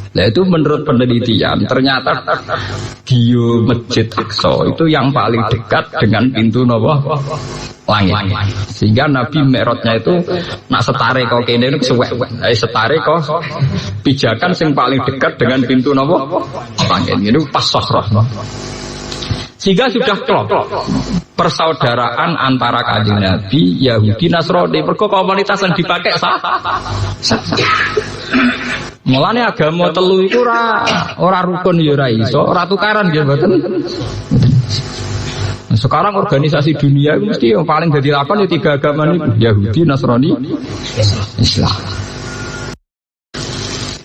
Nah itu menurut penelitian ternyata Gio Masjid Aqsa itu yang paling dekat dengan pintu nopo langit. Sehingga Nabi Mi'rajnya itu nak setare kok kene niku suwek. Setare kok pijakan sing paling dekat dengan pintu nopo langit. Ini pas Sahrah. Sehingga sudah klop persaudaraan antara Kanjeng Nabi, Yahudi, Nasrani. Mergo komunitas yang dipakai sah. Mulane agama telu iku ora rukun ya ora iso, ora tukaran ya mboten. Sekarang organisasi dunia itu mesti yang paling jadi lakon ya tiga agama ini, Yahudi, Nasrani, Islam.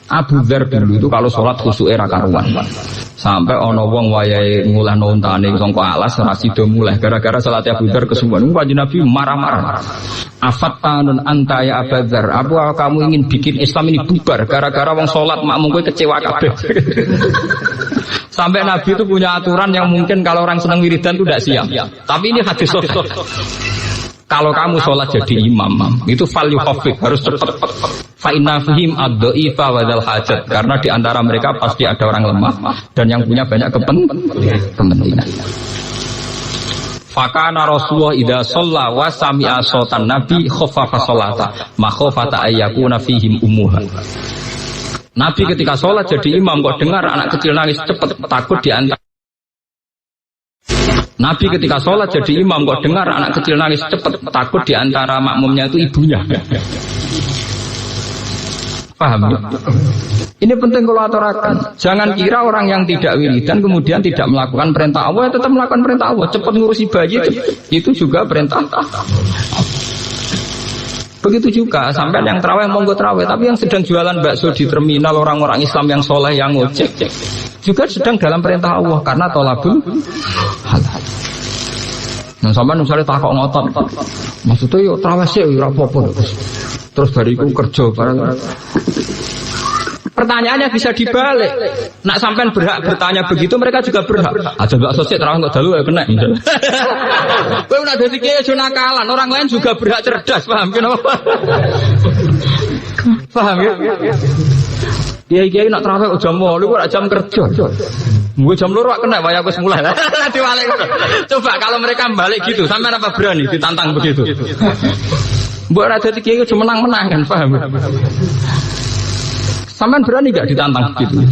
Abu Dzar dulu itu kalau sholat khusyuk era karuan. Sampai ono wong wayahe ngulah nontane sangka alas ora sida mulai gara-gara salat Abu Dzar kesuwen. Kanjeng Nabi marah-marah. Afattanun anta ya Abu Dzar, apa kamu ingin bikin Islam ini bubar gara-gara wong salat makmum kowe kecewa kabeh. Sampai Nabi itu punya aturan yang mungkin kalau orang senang wiridan itu tidak siap. Tapi ini hadis sahih. Kalau kamu sholat jadi imam, itu fal yukhafif, harus cepat. Fa inna fihim ad-dha'ifa wa dzal hajat, karena di antara mereka pasti ada orang lemah dan yang punya banyak kepentingan. Fakana Rasulullah idza shalla wa sami'a sautan nabi khaffafa sholata ma khafata ayyakuna fihim ummuha. Nabi ketika sholat jadi imam kok dengar anak kecil nangis cepat takut di antara. Nabi ketika sholat jadi imam kok dengar anak kecil nangis cepat takut di antara makmumnya itu ibunya. Paham? Ini penting kalau aturakan. Jangan kira orang yang tidak wiridan kemudian tidak melakukan perintah Allah, tetap melakukan perintah Allah. Cepat ngurusi bayi itu juga perintah. Begitu juga sampai yang terawih monggo terawih, tapi yang sedang jualan bakso di terminal, orang-orang Islam yang soleh yang ngojek juga sedang dalam perintah Allah karena tolabul halal. Nah sampai misalnya takok ngotot, maksudnya yuk terawih sih ora apa-apa. Terus bariku kerja barang. Pertanyaannya bisa dibalik. Nak sampean berhak bertanya begitu, mereka juga berhak. Aja bakso sik terawih kok dalu ya kena. Kowe nek dadi kiai aja nakalan, orang lain juga berhak cerdas, paham kenapa? Paham ya? Kiai-kiai nak terawih jam 8 kok jam kerja. Gue jam 2 kena waya wis mulai. Diwalek. Coba kalau mereka balik gitu, sampean apa berani ditantang begitu? Mbok ora dadi kiai aja menang-menang kan, paham? Sampean berani gak ditantang begitu?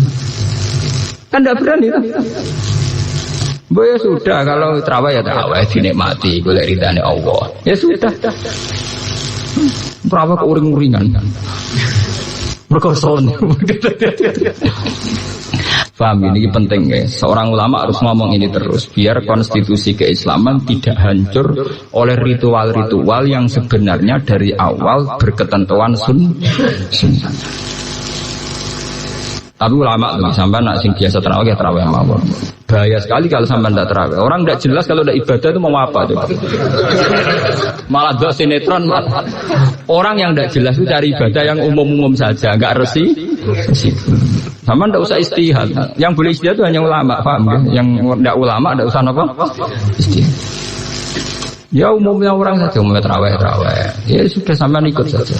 Kan gak berani kan? Ya sudah, kalau terawih ya terawih dinikmati, golek ridane Allah. Ya sudah. Terawih kok uring-uringan. Berkoson. Paham ini penting ya. Seorang ulama harus ngomong ini terus biar konstitusi keislaman tidak hancur oleh ritual-ritual yang sebenarnya dari awal berketentuan sunnah. Tapi ulama tuh sampai nak sing biasa terawih ya terawih mawon. Bahaya sekali kalau sampai tidak terawih. Orang tidak jelas kalau tidak ibadah itu mau apa tuh. Malah dok sinetron. Orang yang tidak jelas itu cari ibadah yang umum-umum saja, nggak resi. Sama tidak usah istihad. Yang boleh istihad itu hanya ulama, paham ya? Yang tidak ulama tidak usah apa? Istihad. Ya umumnya orang saja umumnya terawih. Ya sudah sampai ikut saja.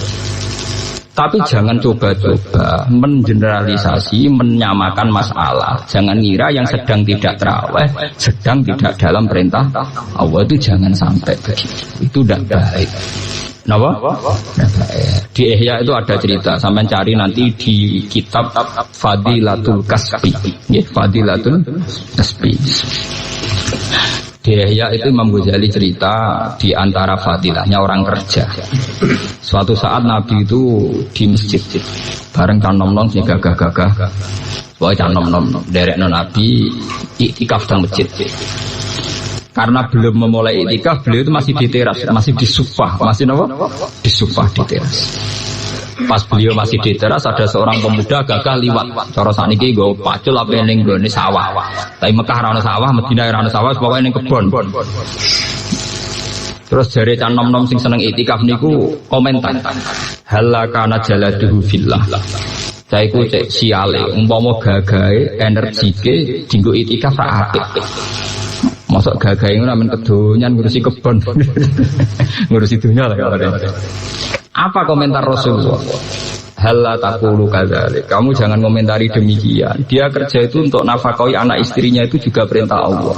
Tapi jangan coba-coba mengeneralisasi, menyamakan masalah. Jangan ngira yang sedang tidak terawih, sedang tidak dalam perintah Allah, itu jangan sampai begitu. Itu tidak baik. Kenapa? Di Ihya itu ada cerita, sampai cari nanti di kitab Fadilatul Kasbi. Fadilatul Kasbi. Di Ihya itu Imam Ghazali cerita di antara fadilahnya orang kerja. Suatu saat Nabi itu di masjid, bareng can nom-nom sing gagah-gagah. Pokoke can nom-nom derekno Nabi iktikaf di masjid. Karena belum memulai iktikaf, beliau itu masih di teras, masih di sufah, masih apa? Di sufah di teras. Pas beliau masih di teras ada seorang pemuda gagah liwat. Cara sakniki nggo pacul apa ning nggone sawah. Tapi Mekah ra ono sawah, Madinah ra ono sawah, pokoke ning kebon. Terus jare can nom-nom sing seneng iktikaf niku komentar. Halakana jaladuhu fillah. Saya iku cek siale, umpama gagahe energike dienggo iktikaf ra apik. Mosok gagahe ngono men kedonyan ngurusi kebon. Ngurusi dunya lah kalau. Apa komentar Rasulullah? Halla taqulu kadzalik. Kamu jangan komentari demikian. Dia kerja itu untuk nafkahi anak istrinya itu juga perintah Allah.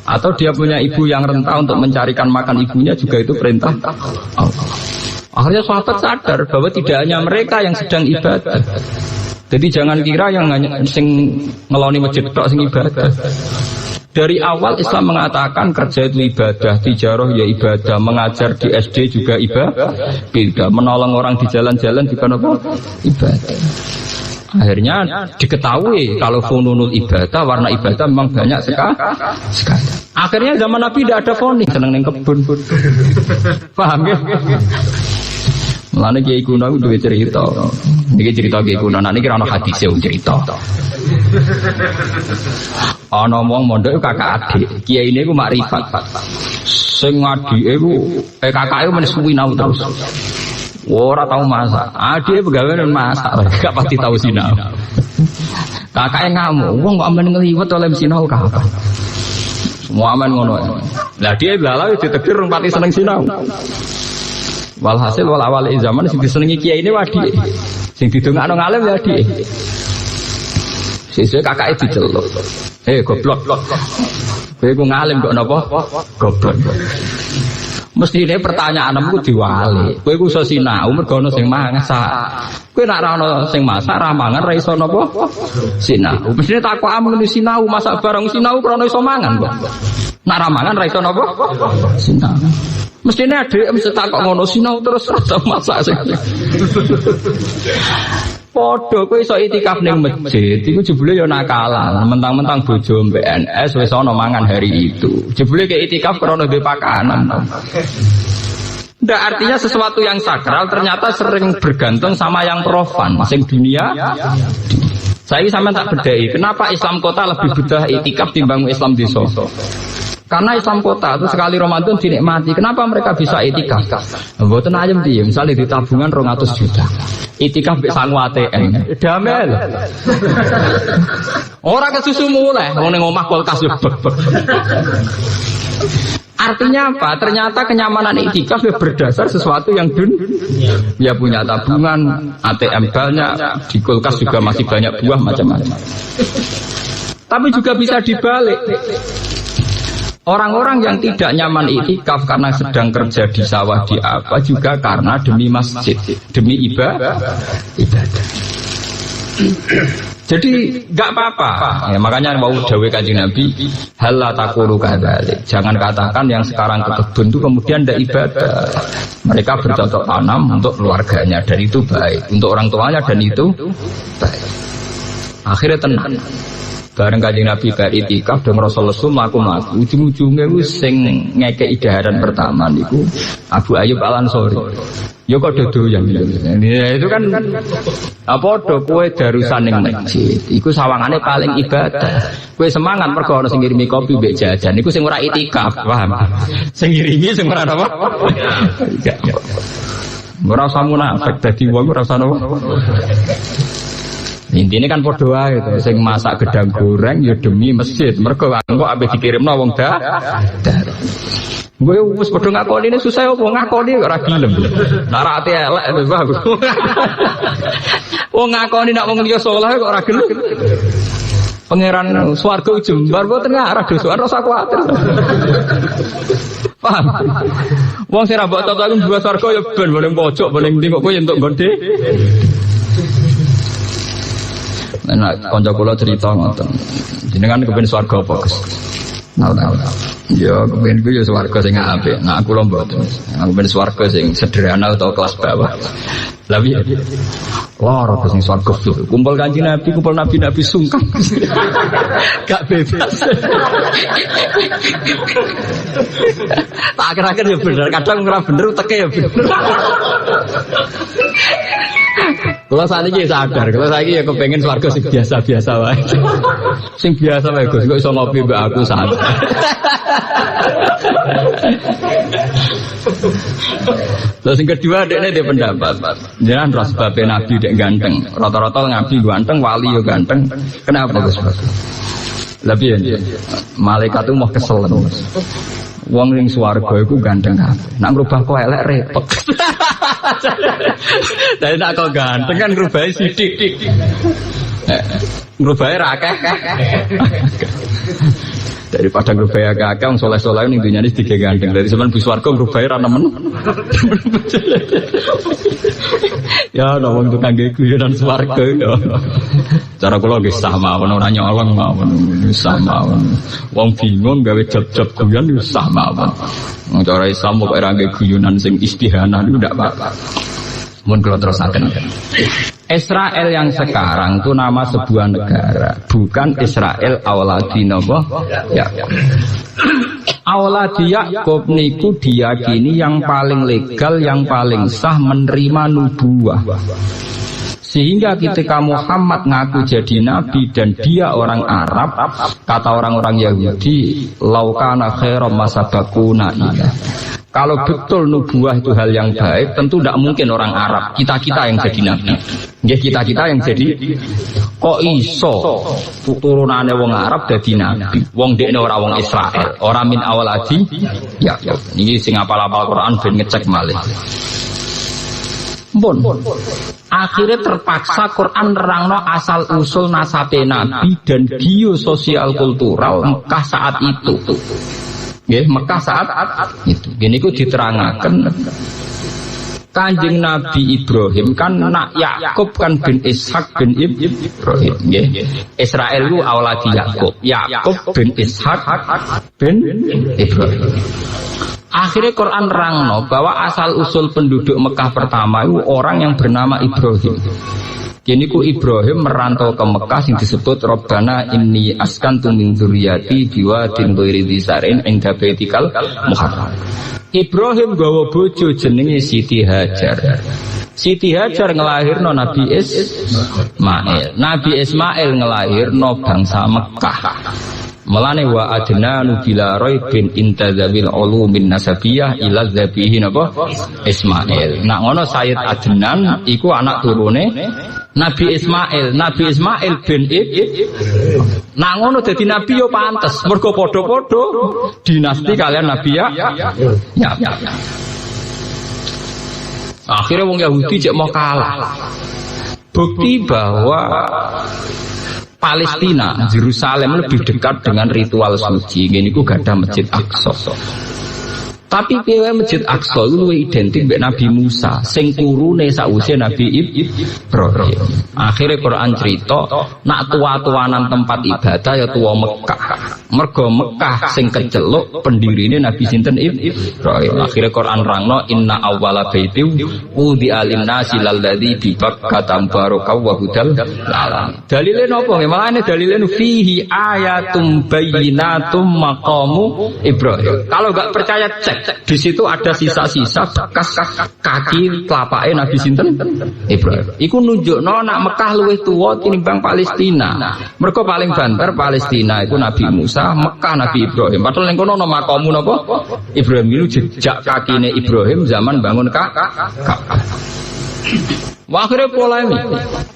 Atau dia punya ibu yang renta untuk mencarikan makan ibunya juga itu perintah Allah. Akhirnya sahabat sadar bahwa tidak hanya mereka yang sedang ibadah. Jadi jangan kira yang hanya sing ngeloni masjid tok sing ibadah. Dari awal Islam mengatakan kerja itu ibadah, tijarah ya ibadah, mengajar di SD juga ibadah, menolong orang di jalan-jalan juga ibadah. Akhirnya diketahui kalau fununul ibadah, warna ibadah memang banyak sekali. Akhirnya zaman Nabi tidak ada vonis, seneng neng kebun. Paham ya? Mulane Kiai Kuno duwe cerita. Niki cerita Kiai Kuno, niki ora ono hadise cerita. Ana wong mondok kakak adik. Kiai niku makrifat. Sing adike ku kakake men sinau terus. Ora tau masak. Adike pegawe masak, gak pasti tau sinau. Kakake ngamuk, wong kok amen ngliwet oleh sinau kapan. Semua aman ngono. Lah dia belalah ditegur rong pati seneng sinau. Walhasil wal awal zaman sing disenengi kiai ini wadi. Sing didongakno ngalim ya wadi. Sesuk kakake diceluk. Goblok. Kowe ku ngalim kok napa? Goblok. Mestine pertanyaanmu diwali. Kowe ku iso sinau mergo ana sing masak. Kowe nek ora ana sing masak ra mangan ra iso napa? Sinau. Mestine takokmu ngene sinau masak bareng sinau krana iso mangan kok. Nek ra mangan ra iso napa? Sinau. Mestinya ada mesti takok ngono sinau terus rasa masak sing. Padha kowe iso itikaf ning masjid, iku jebule ya nakalan, mentang-mentang bojo PNS wis ana mangan hari itu. Jebule ke itikaf krana duwe pakanan. Ndak artinya sesuatu yang sakral ternyata sering bergantung sama yang profan, sing dunia. Saya sampean tak bedai, kenapa Islam kota lebih butuh itikaf timbang Islam desa? Karena Islam kota itu sekali Ramadan dinikmati. Kenapa mereka bisa itikaf? Mboten ayem piye, misale di tabungan 200 juta. Itikaf mek sangu ATM. Damel. Ora kesusu mulai, wong ning omah kulkas yo bek-bek. Artinya apa? Ternyata kenyamanan itikaf ya berdasar sesuatu yang ya punya tabungan, ATM banyak, di kulkas juga masih banyak buah macam-macam. Tapi juga bisa dibalik. Orang-orang yang tidak nyaman itikaf karena sedang kerja di sawah di apa juga karena demi masjid, demi ibadah. Jadi enggak apa-apa. Ya, makanya mau dawuh Kanjeng Nabi, halla taqulu kadzalik. Jangan katakan yang sekarang ke kebun itu kemudian tidak ibadah. Mereka bercocok tanam untuk keluarganya dan itu baik, untuk orang tuanya dan itu baik. Akhirnya tenang. Bareng Kanjeng Nabi bar itikaf dan Rasulullah mlaku-mlaku ujung-ujunge ku sing ngekeki daharan pertama niku Abu Ayyub Al-Ansori. Ya kok dodoyan. Ya itu kan apa do kowe darusan ning masjid. Iku sawangane paling ibadah. Kowe semangat mergo ana sing ngirimi kopi mbek jajan. Iku sing ora itikaf, paham? Sing ngirimi sing ora apa? Ora usah munafik dadi wong ora usah napa. Intinya kan podo wae to, sing masak gedang goreng ya demi masjid. Mergo engko ambek dikirimno wong dar. Gue wis podo ngakoni ini susah opo ngakoni ora gelem. Nek ra ati elek wis bagus. Wong ngakoni nek wong liya saleh kok ora gelem. Pangeran swarga jembar mboten ngarah dosokan rasa kuwatir. Paham? Wong sing ra mbok toto iku dua swarga ya ben boleh pojok, boleh ndi kok kowe entuk gonde. Nah, kanca kula cerita ngoten. Jenengan kepen swarga apa, Gus? Nah. Ya kepen ku ya swarga sing apik. Nah, kula mboten. Aku kepen swarga sing sederhana atau kelas bawah. Lah piye? Lara sing swarga kumpul Kanjeng Nabi, kumpul nabi-nabi sungkan. Gak bebas. Tak akhir-akhir ya bener, kadang ora bener teke ya bener. Kalau saat ini sadar, kalau saya ya kepengen swarga sing biasa-biasa wae. Sing biasa wae Gus, kok iso ngopi mbak aku sadar. Terus yang kedua dekne dia pendapat. Jangan ras babe nabi dek ganteng. Rata-rata nabi ganteng, wali yo ganteng. Kenapa Gus? Lebih ya. Malaikat itu mau kesel Gus. Wong ning swarga iku ganteng kabeh. Nek ngrubah kok elek repot. Dari nak kok ganteng kan ngerubai sidik. Ngerubai rakeh. Daripada ngerubai agak-agak yang soleh-soleh ini dunia ini tiga ganteng. Dari zaman Buswargo ngerubai rana men. Ya nawang tukang geku dan swarga ya. Cara kula nggih sama ora nyolong mawon sama. Wong bingung gawe job-job guyon wis sama mawon. Cara Islam kok ora nggih guyonan sing istihanah niku ndak apa-apa. Mun kula terusaken. Israel yang sekarang itu nama sebuah negara, bukan Israel awladi napa? Ya. Awladi Yakub niku diyakini yang paling legal, yang paling sah menerima nubuwah. Sehingga ketika Muhammad ngaku jadi nabi dan dia orang Arab, kata orang-orang Yahudi, laukana khairam masabakuna ila. Kalau betul nubuah itu hal yang baik, tentu tidak mungkin orang Arab. Kita-kita yang jadi nabi. Ya kita-kita yang jadi. Kok iso turunane wong Arab dadi nabi? Wong dekne ora wong Israel, ora min awaladi. Ya, ini sing apal-apal Quran ben ngecek malih. Pun akhirnya terpaksa Quran nerangno asal usul nasabe nabi dan geososial kultural Mekah saat itu. Nggih, Mekah saat itu. Gini ku diterangaken Kanjeng Nabi Ibrahim kan nak Yakub kan bin Ishak bin Ibrahim. Nggih. Israel ku awladi Yakub. Yakub bin Ishak bin Ibrahim. Akhirnya Quran rangno bahwa asal usul penduduk Mekah pertama itu orang yang bernama Ibrahim. Kini ku Ibrahim merantau ke Mekah yang disebut Rabbana inni askantu min dzurriyyati biwadin ghairi dzi zar'in 'inda baitikal muharram. Ibrahim gawa bojo jenenge Siti Hajar. Siti Hajar ngelahirno Nabi Ismail. Nabi Ismail ngelahirno bangsa Mekah. Melane wa adnanu bila raibin intadzabil ulumin nasabiyah ila dzabihin apa Ismail. Nak ngono Sayyid Adnan iku anak turune Nabi Ismail. Nabi Ismail bin nak ngono dadi nabi yo pantes mergo padha-padha dinasti kalian Nabi ya. Akhirnya wong Yahudi cek mau kalah. Bukti bahwa Palestina, Yerusalem lebih dekat dengan ritual suci. Ini ku gak ada Masjid Aqsa. Tapi piye Masjid Aqsa itu identik dengan Nabi Musa, sing turune sakwise Nabi Ibrahim. Akhirnya Quran cerita, nak tua-tuanan tempat ibadah ya tua Mekah. Mergo Mekah sing keceluk pendirine Nabi sinten Ibrahim. Akhirnya Quran rangno inna awwala baiti wudi alinasi lalladzi bi Bakkah baraka wa hudal alamin. Dalile napa? Malane dalile fihi ayatum bayyinatum maqamu Ibrahim. Kalau enggak percaya cek di situ ada sisa-sisa bekas kaki telapake Nabi sinten Ibrahim. Iku nunjukno nak Mekah luwih tuwa tinimbang Palestina. Mergo paling banter Palestina itu Nabi Musa, Mekah Nabi Ibrahim. Padahal ning kono ana makamu napa? Ibrahim itu jejak kakine Ibrahim zaman bangun Ka'bah. Akhirnya polemik.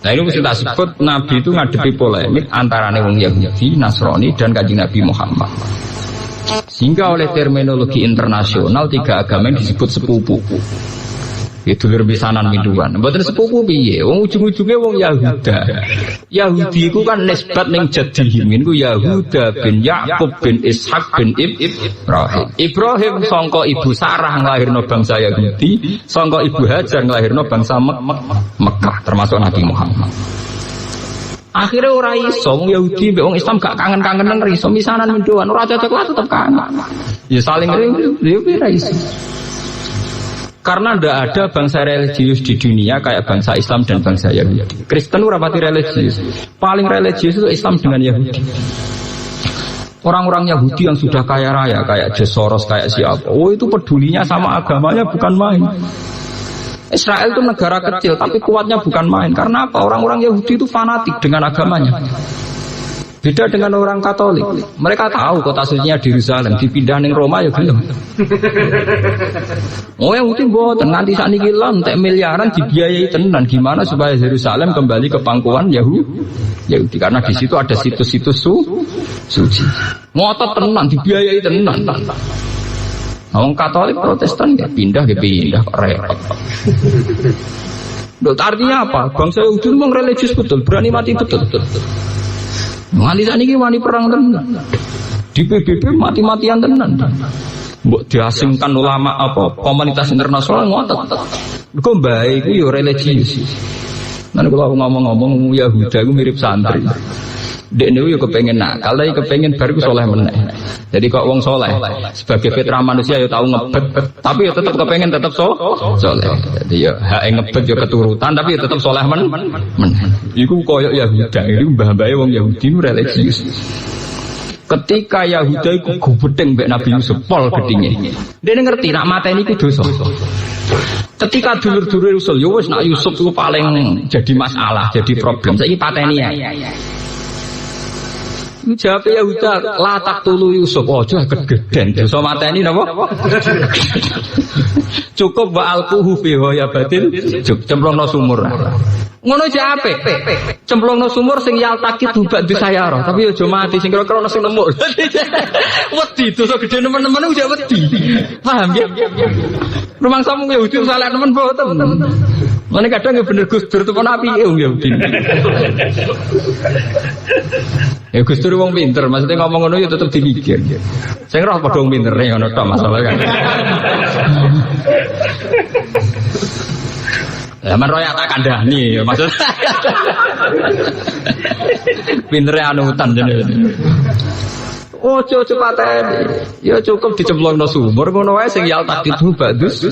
Nah ini mesti tak sebut Nabi itu ngadepi polemik antarane wong Yahudi, Nasrani dan Kanjeng Nabi Muhammad. Sehingga oleh terminologi internasional tiga agama yang disebut sepupu. Itu berbisanan minuan. Mboten sepupu piye? Wong ujung-ujunge wong Yahuda. Yahudi iku kan nisbat ning jadihim niku Yahuda bin Yakub bin Ishak bin Ibrahim. Ibrahim sangka ibu Sarah nglahirno bangsa Yahudi, sangka ibu Hajar nglahirno bangsa Mekah termasuk Nabi Muhammad. Akhirnya ora iso wong Yahudi mbek wong Islam gak kangen-kangenan ra iso misanan mendoan ora cocok lah tetep kangen. Ya saling ora iso. Karena tidak ada bangsa religius di dunia kayak bangsa Islam dan bangsa Yahudi. Kristen ora pati religius. Paling religius itu Islam dengan Yahudi. Orang-orang Yahudi yang sudah kaya raya kayak George Soros kayak siapa. Oh itu pedulinya sama agamanya bukan main. Israel itu negara kecil tapi kuatnya bukan main. Karena apa? Orang-orang Yahudi itu fanatik dengan agamanya. Beda dengan orang Katolik. Mereka tahu kota sucinya di Yerusalem, dipindah ning Roma ya belum. Oh Yahudi mboten nganti sakniki lan entek miliaran dibiayai tenan gimana supaya Yerusalem kembali ke pangkuan Yahudi karena di situ ada situs-situs suci. Ngotot tenan dibiayai tenan. Orang Katolik Protestan ya pindah kok repot. Artinya apa? Bangsa Yahudi memang religius betul, berani mati betul. Nganti sakniki wani perang tenan. Di PBB mati-matian tenan. Mbok diasingkan ulama apa komunitas internasional ngotot. Kok bae iku yo religius. Nan kula ngomong-ngomong Yahuda iku mirip santri. Dek niku yo kepengin nakal, tapi kepengin bar iku saleh meneh. Jadi kok wong saleh sebagai fitrah manusia yo tau ngebet, tapi yo tetep kepengin tetep saleh. Jadi yo hak ngebet yo keturutan, tapi yo tetep saleh meneh. Iku koyo Yahuda, iku mbah-mbahe wong Yahudi religius. Ketika Yahuda iku gubedeng mbek Nabi Yusuf pol gedinge. Dene ngerti nak mateni iku dosa. Ketika dulur-dulur usul yo wis nak Yusuf iku paling jadi masalah, jadi problem. Saiki pateni ya. Jawab Yahuda, la taqtulu Yusuf. Oh, aja kegeden. Dosa mateni napa? Cukup wa alquhu fi ghayabatil cemplungno sumur. Ngono aja apik. Cemplungno sumur sing yaltakit bubat di sayara, tapi aja mati sing kira-kira sing nemu. Wedi dosa gede nemen-nemen udah wedi. Paham ya? Rumang samu Yahudi salah nemen boten. Mane kadang ya bener Gus Dur temen apike wong Yahudi. Ya Gus Dur wong pinter, maksudnya ngomong ngono ya tetep dipikir. Sing roh padha wong pinter ngono tok masalah kan. Ya men roya tak kandhani maksud. Pintere anutan jenenge. Ojo cepatene. Ya cukup dicemplungno sumur ngono wae sing yaltaqitu badus.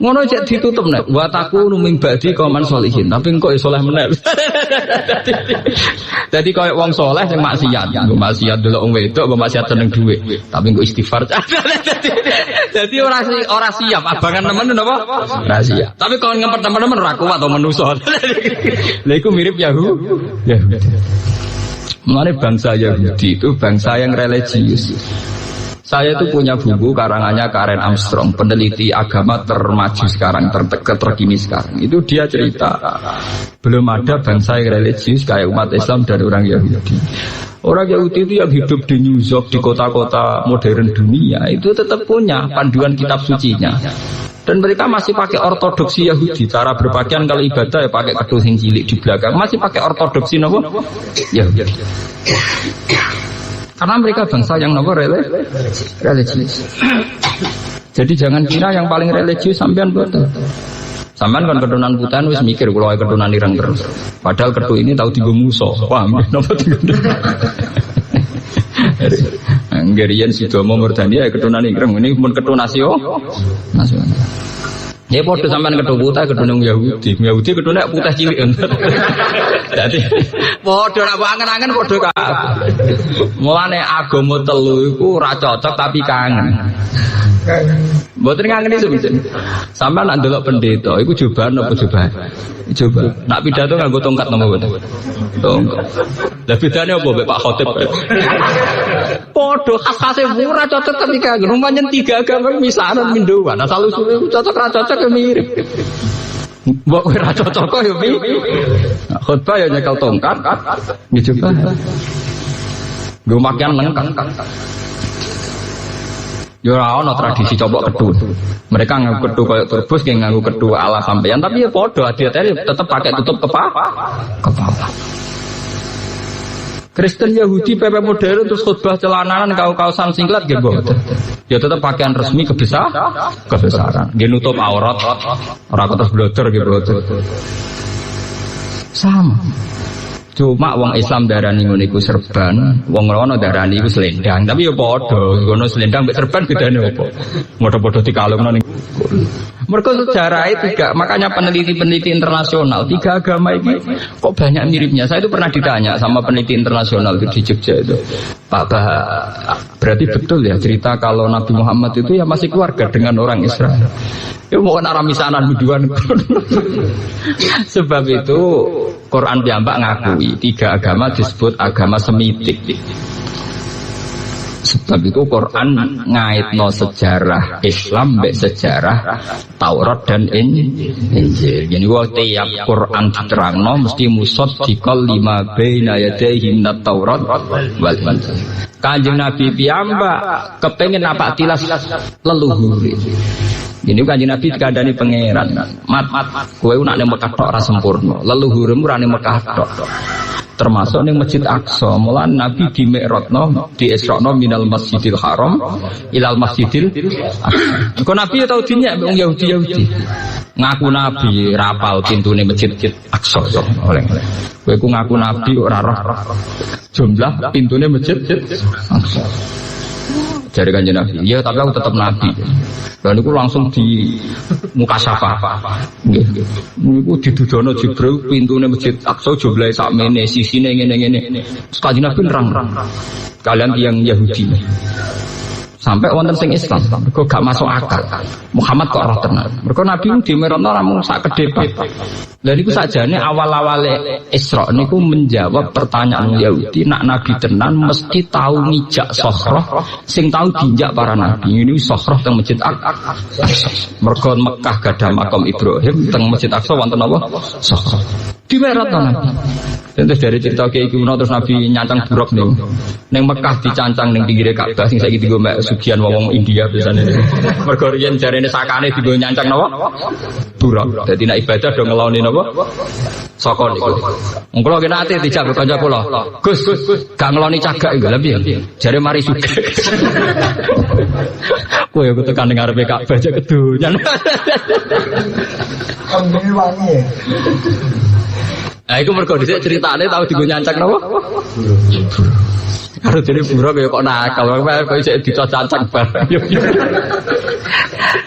Ngono cek ditutup nek wa takunu min ba'di qauman sholihin. Tapi engko ya saleh meneh. Dadi koyo wong saleh sing maksiat, nggo maksiat delok wong wedok, nggo maksiat seneng dhuwit. Tapi engko istighfar. Dadi ora siap abangan nemen napa? Ora siap. Tapi kon ngempet teman-teman ora kuat to manusa. Lha iku mirip Yahudi. Mulane bangsa Yahudi itu bangsa yang religius. Saya itu punya buku karangannya Karen Armstrong, peneliti agama termaju sekarang, terkini sekarang. Itu dia cerita belum ada bangsa yang religius kayak umat Islam dan orang Yahudi. Orang Yahudi itu yang hidup di New York, di kota-kota modern dunia, itu tetap punya panduan kitab sucinya. Dan mereka masih pakai ortodoksi Yahudi. Cara berpakaian kalau ibadah ya pakai kedus yang cilik di belakang. Masih pakai ortodoksi nopo Yahudi. Karena mereka bangsa yang nopo religius. Jadi jangan kira yang paling religius sampean betul. Sampean kan keturunan putan wis mikir kalau keturunan ireng terus. Padahal ketu ini tahu tiga musuh. Paham? Nopo tiga. Anggerian Sidomo Murdania keturunan ireng ini pun keturunan nasional. Ya podo sampean ketu putih keturunan Yahudi. Yahudi keturunan putih cilik. Jadi podo nak angen-angen podo kabeh. Mulane agama telu iku ora cocok tapi kangen. Mboten ngangeni sepisan. Sampeyan nak ndelok pendeta iku jobaan apa jobaan? Coba. Nak pidato nganggo tongkat napa mboten? Tongkat. Lah bedane apa Pak Khotib? Podo khas-khase ora cocok tapi kangen. Rumahan tiga agama misanan mindoan. Asal usule cocok ra cocok ya mirip. Mbok ora cocok kok ya piye? Khotbah ya nyekel tongkat. Nggih coba. Nggo makian lengkap. Ya ora ana tradisi cobok kedu. Mereka nganggo kedu koyo turbus nggih nganggo kedu ala sampeyan tapi ya padha adi-adi tetep pakai tutup kepala. Kristen Yahudi PP modern terus khutbah celananan kaos-kaosan singlet nggih mboten. Ya tetep pakaian resmi kebesaran. Nggih nutup aurat. Ora terus bloder nggih mboten. Sama. Cuma wong Islam darani ngono iku serban, wong ngono darani iku selendang. Tapi ya padha, ngono selendang mek serban bedane opo? Padha-padha dikalungno ning. Mergo sejarahe tiga, makanya peneliti-peneliti internasional tiga agama ini kok banyak miripnya. Saya itu pernah ditanya sama peneliti internasional di Jogja itu. Pak berarti betul ya cerita kalau Nabi Muhammad itu ya masih keluarga dengan orang Israel. Ya mohon arah misanan biduan. Sebab itu Quran piyambak ngakui tiga agama disebut agama semitik. Sebab itu Quran ngaitno sejarah Islam mbek sejarah Taurat dan Injil. Jadi tiap Quran diterangno mesti musaddiqal lima baina yadayhi minat Taurat wal Injil. Kanjeng Nabi piyambak kepengin apa tilas leluhur. Ini Kanjeng Nabi dikandani pangeran. Mat kowe nak ning Mekah tok ora sempurna. Leluhurmu ora ning Mekah tok. Termasuk ning Masjid Aqsa. Mula Nabi di Mi'rajno, di Isra'no minal Masjidil Haram ilal Masjidil Aqsa. Kok Nabi tau dinyak wong Yahudi. Ngaku Nabi rapal pintune Masjid Aqsa oleh. Kowe ku ngaku Nabi ora roh jumlah pintune Masjid Aqsa. Jare Kanjeng Nabi, ya tapi aku tetap Nabi. Dan itu langsung di muka syafa. Niku didudono Jibril pintune Masjid Aqsa jumlahe sakmene, sisine ngene-ngene. Kanjeng Nabi nerang. Kalian yang Yahudi. Sampai wonten sing Islam, mergo gak masuk akal. Muhammad kok roh tenan. Mergo Nabi di Mi'raj namung sak kedhepe. Lha niku sakjane awal-awale Isra niku menjawab pertanyaan Yahudi, nak Nabi tenan mesti tahu ngijak Sokhroh sing tahu diinjak para nabi. Ini Sokhroh teng Masjid Aqsa. Mergo Mekah gadah makam Ibrahim, teng Masjid Aqsa wonten apa? Sokhroh. Di Mi'raj Nabi. Terus dari cerita Kiai kuno terus Nabi nyancang buruk nih. Neng Mekah dicancang neng pinggire Ka'bah sing saiki digo mek sugihan wong India biasane. Mergo riyen jarene sakane digo nyancang napa? Buruk. Dadi nek ibadah do ngeloni napa? Saka niku. Wong kula kena ate dijak kanca kula. Gus, gak ngeloni cagak iku lha piye? Jare mari sugih. Kowe yo tekan ning ngarepe Ka'bah aja kedonyan. Ambil wangi. Nah, itu mergo dhisik critane tau digo nyancang napa? Karo dene buruk kaya kok nakal, kok isih dicancang bareng.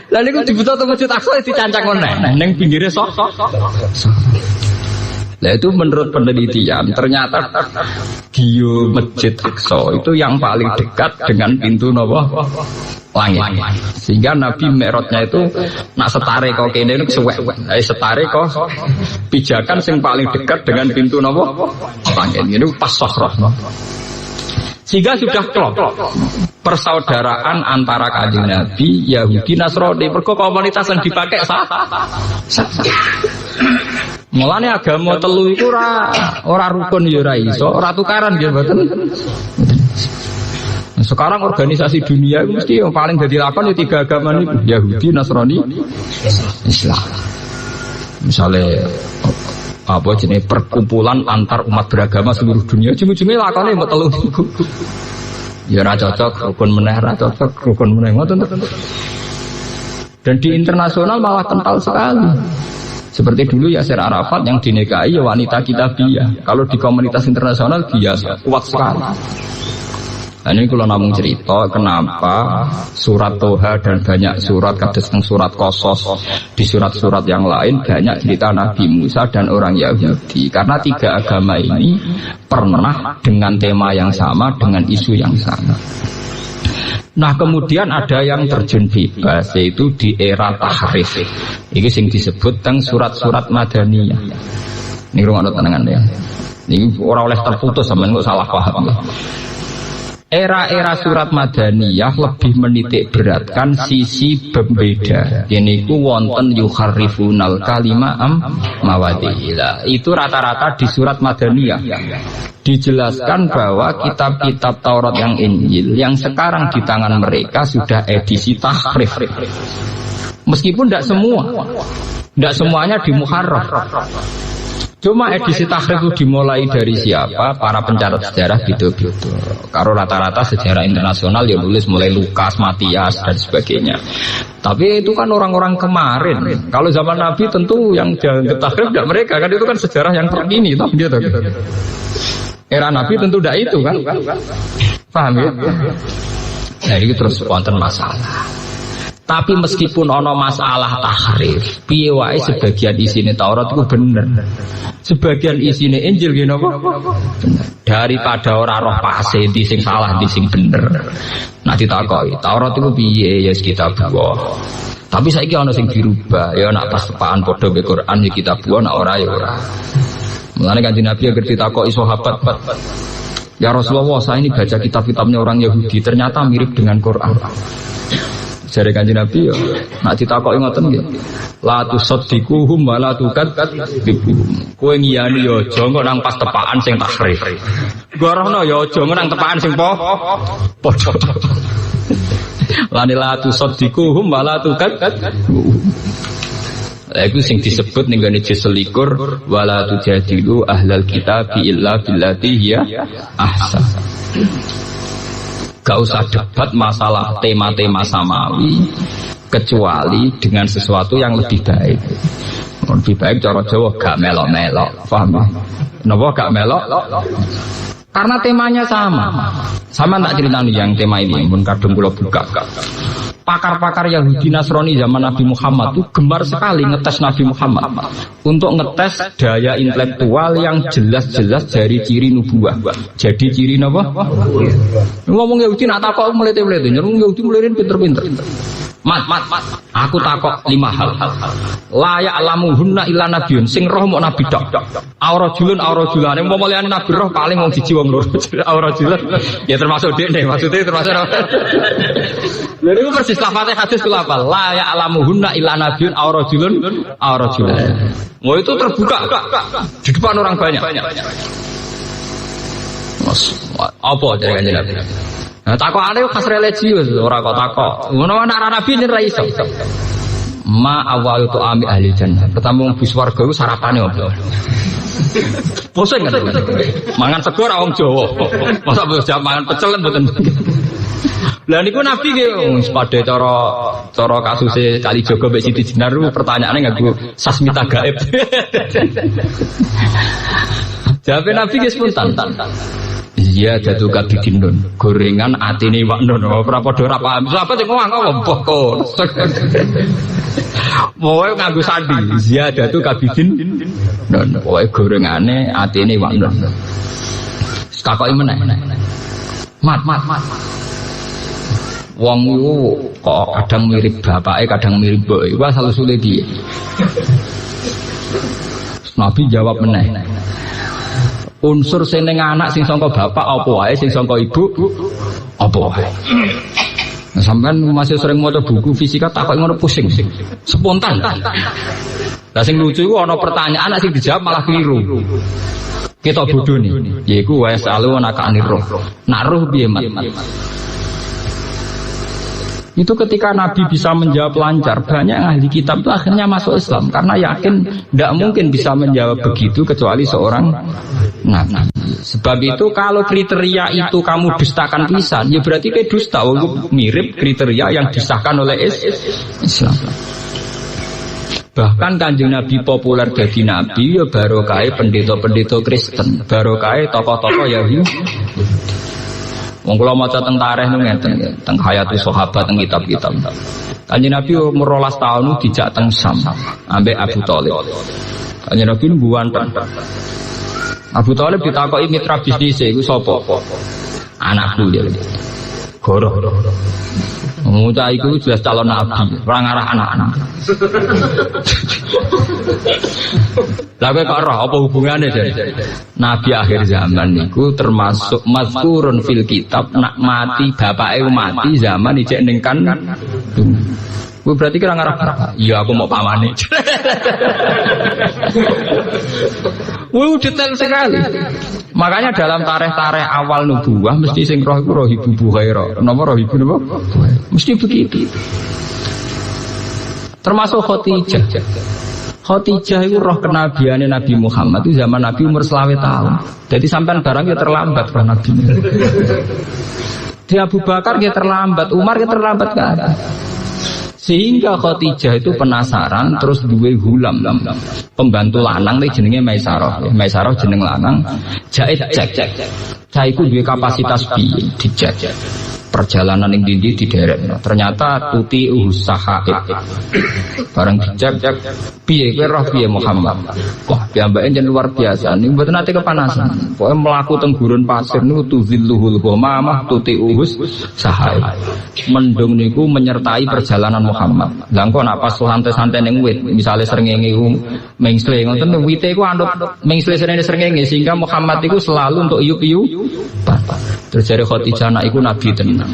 Lah niku dibutuh to Masjid Aqsa dicancang meneh ning pinggire sok. Nah itu menurut penelitian ternyata Gio Masjid Aqsa itu yang paling dekat dengan pintu napa? Langit. Sehingga Nabi Mi'rajnya itu nak setare kok kene niku suwek. Setare kok pijakan sing paling dekat dengan pintu napa? Langit. Ini pas Sokhroh. Sehingga sudah klop persaudaraan antara Kanjeng Nabi, Yahudi, Nasrani. Mergo komunitas yang dipakai sah. Mulane agama telu iku ora rukun ya ora iso, ora tukaran nggih mboten. Sekarang organisasi dunia itu mesti yang paling jadi lakon ya tiga agama ini, Yahudi, Nasrani, Islam. Misalnya apa jenis perkumpulan antar umat beragama seluruh dunia, ujung-ujungnya lakonnya mau telu. Ya ra cocok, rukun meneh ra cocok, rukun meneh ngoten. Dan di internasional malah kental sekali. Seperti dulu Yasir Arafat yang dinikahi ya wanita kitabiyah. Kalau di komunitas internasional biasa, kuat sekali. Nah, ini kalau namung cerita kenapa surat Toha dan banyak surat kados teng surat Qasas di surat-surat yang lain banyak cerita Nabi Musa dan orang Yahudi karena tiga agama ini pernah dengan tema yang sama dengan isu yang sama. Nah kemudian ada yang terjun bebas yaitu di era tahrif. Ini sing disebut teng surat-surat Madaniyah. Ini rungokno tenangan ya. Ini ora oleh terputus sampean kok salah paham. Era-era surat Madaniyah lebih menitik beratkan sisi pembeda. Ini ku wonten yukharrifunal kalima mawadila. Itu rata-rata di surat Madaniyah. Dijelaskan bahwa kitab-kitab Taurat yang Injil yang sekarang di tangan mereka sudah edisi tahrif. Meskipun tidak semuanya dimuharraf. Cuma edisi tahrif itu dimulai dari siapa? Para pencatat sejarah gitu-gitu. Karena rata-rata sejarah internasional ya nulis mulai Lukas, Matias dan sebagainya. Tapi itu kan orang-orang kemarin. Kalau zaman Nabi tentu yang dianggap tahrif tidak mereka kan itu kan sejarah yang terkini, tapi gitu. Era Nabi tentu tidak itu kan. Paham ya? Nah ini terus wonten masalah. Tapi meskipun ono masalah tahrif, piye wae sebagian isine Taurat itu bener. Sebagian isine Injil gini apa? Bener. Daripada ora roh pase di sing salah di sing bener. Nah ditakoki, Taurat itu piye ya kitab Allah. Tapi saiki ono sing dirubah, ya nak pas-pasan padha be Quran ya kitab Allah nak ora ya ora. Mulane Kanjeng Nabi agar ditakoki sahabat, Ya Rasulullah, saya ini baca kitab-kitabnya orang Yahudi, ternyata mirip dengan Quran. Jare Kanjeng Nabi ya, nak ditakoki ngoten nggih. La tusaddiquhum wa la tukadzibuhum. Kowe ngiyani ya aja kok nang pas tepaan sing takrif. Gorohno ya aja nang tepaan sing padha. Lan la tusaddiquhum wa la tukadzibuhum. Iku sing disebut ning gone juz 21 wala tujadilu ahlal kitab illa billati hiya ahsan. Gak usah debat masalah tema-tema samawi kecuali dengan sesuatu yang lebih baik. Lebih baik cara Jawa gak melok-melok, paham? Napa gak melok? Karena temanya sama. Sama tak ceritani yang tema ini, mun kadung kula buka. Pakar-pakar Yahudi Nasrani zaman Nabi Muhammad itu gemar sekali ngetes Nabi Muhammad untuk ngetes daya intelektual yang jelas-jelas dari ciri nubuah. Jadi ciri apa? Ngomong Yahudi nak takok melete-melete, nyerung Yahudi melerin pinter-pinter. Mat, aku takok 5 hal. La ya'lamuhunna illa nabiyyun, sing roh mok nabi tok. Aurajulun aurajulane, umpama liyane nabi roh paling wong siji wong loro. Aurajulun ya termasuk dekne, maksudnya termasuk. Lha niku persis lafate hadis kula hafal. La ya'lamuhunna illa nabiyyun aurajulun aurajulane. Oh itu terbuka di depan orang banyak. Mas, apa jare Kanjeng Nabi? Nah, takokane khas religius, ora kok takok. Ngono ana nabi yen ra iso. Ma awal itu ami ahli jannah. Pertama wong bus warga iku sarapane opo? Bosen kan? Mangan sego ra wong Jawa. Masa bos mangan pecel mboten. Lah niku nabi nggih padha cara kasuse Kali Jogo mbek Siti Jenar pertanyaane nganggo sasmita gaib. Jawabe nabi nggih spontan. Iya jatuh kabidin nun gorengan atine wak nun ora padha ora paham sahabat sing ngomong mbok pokoke nganggo sandi ziyadatu kabidin nun pokoke gorengane atine wak nun takoki meneh mat wong iku kok kadang mirip bapake kadang mirip mboke iku asal usule piye Nabi jawab meneh unsur sing ning anak sing sangka bapak apa wae sing sangka ibu apa wae. Nah, sampean masih sering maca buku fisika takok ngono pusing. Spontan. Lah sing lucu iku ana pertanyaan sing dijawab malah keliru. Kita bodho nih, yaiku wa salu anaka aniruh. Nak ruh piye mat? Itu ketika Nabi bisa menjawab lancar, banyak ahli kitab itu akhirnya masuk Islam karena yakin tidak mungkin bisa menjawab begitu kecuali seorang Nabi. Sebab itu kalau kriteria itu kamu dustakan pisan, ya berarti kayak dusta. Mirip kriteria yang disahkan oleh Islam. Bahkan Kanjeng Nabi populer jadi Nabi ya barokah pendeta-pendeta Kristen, barokah tokoh-tokoh Yahudi. Wong kula maca teng tarikh niku ngeten nggih, teng Hayatus Sahabat teng kitab-kitab. Kanjeng Nabi umur 12 tahun dijak teng Sam ambek Abu Thalib. Kanjeng Nabi buwanten. Abu Thalib ditakoki mitra bisnis iku sapa? Anakku ya. Goroh. Mucah iku jelas calon nabi, ora ngarah anak-anak. Lah kok roh apa hubungane jare? Nabi akhir zaman niku termasuk mazkurun fil kitab nak mati bapake mati zaman ijek ning kan. Kuwi berarti kira ngarah. Iya aku mau pamane. Wih detail sekali. Makanya dalam tarikh-tarikh awal nubuwah mesti sing roh iku roh ibu Buhairah. Napa roh ibu napa? Mesti begitu. Termasuk Khadijah. Khadijah itu roh kenabiane Nabi Muhammad itu zaman Nabi umur 20 tahun. Jadi sampean barang ya terlambat roh Nabi. Di Abu Bakar ya terlambat, Umar ya terlambat kan. Sehingga Khadijah itu penasaran terus duwe hulam pembantu lanang iki jenenge Maisarah. Maisarah jeneng lanang. Jahit cek. Cah iku duwe kapasitas piye dicek. perjalanan yang tinggi di deret. Ternyata tuti sahaib. Barang dicek, piye kowe roh piye Muhammad. Wah, piyambake jen luar biasa. Niku mboten nate kepanasan. Pokoke mlaku teng gurun pasir niku tuzilluhul ghamamah tuti sahaib. Mendung niku menyertai perjalanan Muhammad. Lah engko nek pas santai-santai ning wit, misale srengenge iku mengsle ngoten wite iku andut mengsle srengenge sehingga Muhammad iku selalu untuk iup-iup. Terus jare Khadijah anak iku nabi tenan.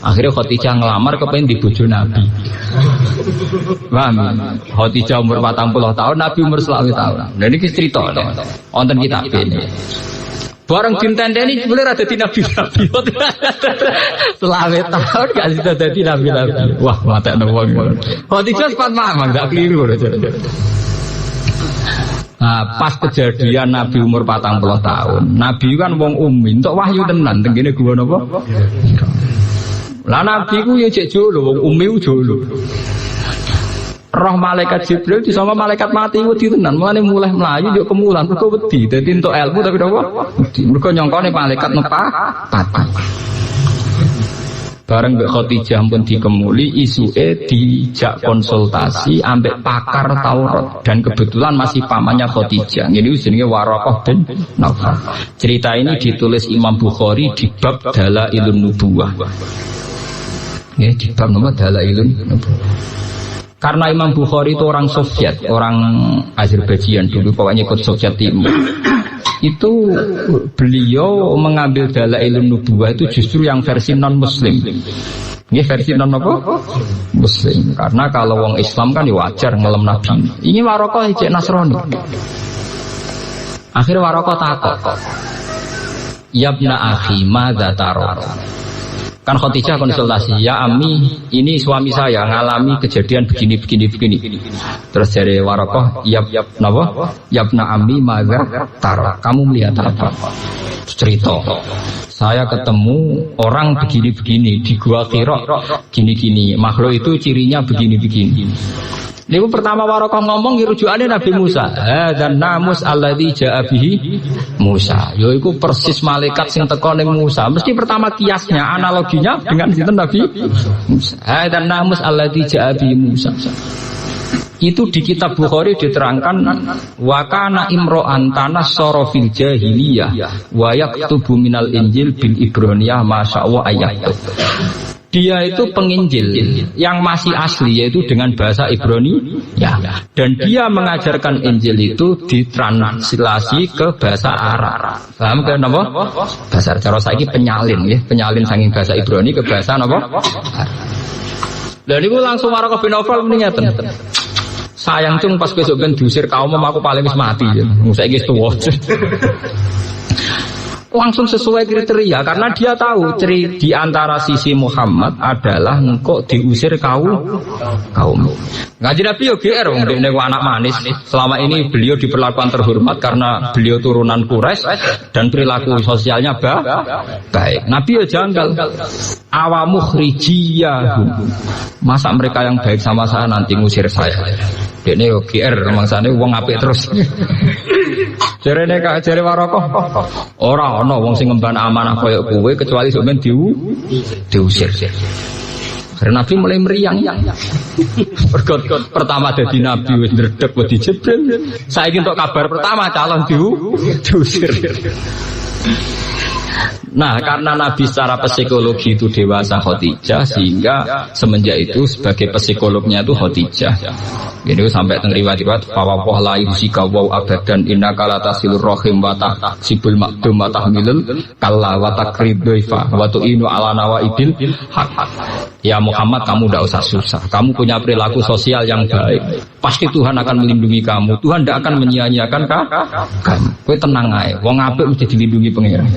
Akhirnya Khadijah ngelamar kepengen dibojo Nabi. Paham? Khadijah umur 40 tahun, Nabi umur 20 tahun. Nah ini cerita wonten kitab ini. Bareng dintendeni boleh ada di nabi-nabi. 20 tahun gak sudah jadi nabi-nabi. Wah, matekno wong. Khadijah sempat mamang gak keliru. Nah, pas kejadian Nabi umur 40 tahun, Nabi kan wong ummi, entuk wahyu tenan teng kene gua napa? Lah Nabi ku ya cek jolo, wong ummi ku jolo. Roh malaikat Jibril disama malaikat mati ku ditenan, mulai melayu yo kemulan mergo wedi. Dadi entuk ilmu tapi napa? Mergo nyongkone malaikat nepa pati. Bareng Mbak Khadijah pun dikemuli, isuke dijak konsultasi ambek pakar Taurat dan kebetulan masih pamannya Khadijah. Jadi jenenge Waraqah bin Naufal. Cerita ini ditulis Imam Bukhari di bab Dalailun Nubuwah. Ya, di bab nomor Dalailun Nubuwah. Karena Imam Bukhari itu orang Soviet, orang Azerbaijan dulu, pokoknya ikut Soviet Timur. Itu beliau mengambil Dalailun Nubuwah itu justru yang versi non-Muslim. Ini versi non-apa? Muslim. Karena kalau wong Islam kan wajar ngelem Nabi. Ini Waraqah cek Nasrani. Akhirnya Waraqah takut. Yabna akhi madza tara? Kan Khadijah konsultasi, ya Ami, ini suami saya ngalami kejadian begini. Terus dari Waraqah, yabna Ami madza tara? Kamu melihat apa? Cerita. Saya ketemu orang begini di Gua Hira gini. Makhluk itu cirinya begini. Niku pertama Waraqah ngomong rujukane Nabi Musa. Dan namus alladzi ja'a bihi Musa. Yaiku persis malaikat sing teko ning Musa. Mesti pertama kiasnya, analoginya dengan sinten Nabi Musa. Dan namus alladzi ja'a bihi Musa. Itu di kitab Bukhari diterangkan wa kana imro'an tanassara fil jahiliyah wa yaktubu minal injil bil ibroniyah masyaallah ayat. Dia itu penginjil yang masih asli yaitu dengan bahasa Ibrani ya. Dan dia mengajarkan Injil itu ditranslasi ke bahasa Arab. Paham kan apa? Bahasa cara saiki penyalin ya, penyalin saking bahasa Ibrani ke bahasa apa? Dan itu langsung Waraqah bin Naufal ngeten. Sayang cung pas besok ben diusir kaum aku paling wis mati ya. Saiki wis tuwa. Langsung sesuai kriteria karena dia tahu di antara sisi Muhammad adalah engkau diusir kaum. Ngaji Nabi yo GR wong dekne anak manis. Selama ini beliau diperlakukan terhormat karena beliau turunan Quraisy dan perilaku sosialnya baik. Nabi yo janggal. Awamukhrijiyahum. Masa mereka yang baik sama saya nanti ngusir saya. Dekne yo GR mangsane wong apik terus. Jarene jare Waraqah ora ana wong sing ngemban amanah kaya kowe kecuali sampeyan diusir. Karena Nabi mulai meriang. Pertama dadi nabi wis ndredeg wedi Jibril. Saiki entuk kabar pertama calon diusir. Nah, karena Nabi secara psikologi itu dewasa Khadijah, sehingga semenjak itu sebagai psikolognya itu Khadijah. Jadi sampai teng riwayat bahwa la yusika wa abadan innaka la tasilur rahim wa tahsibul maqdum wa tahmilul kalla wa takriduifa wa tu'inu ala nawaibil haq. Ya Muhammad, kamu tidak usah susah. Kamu punya perilaku sosial yang baik. Pasti Tuhan akan melindungi kamu. Tuhan tidak akan menyia-nyiakan kamu. Kowe tenang ae. Wong apik mesti dilindungi Pangeran.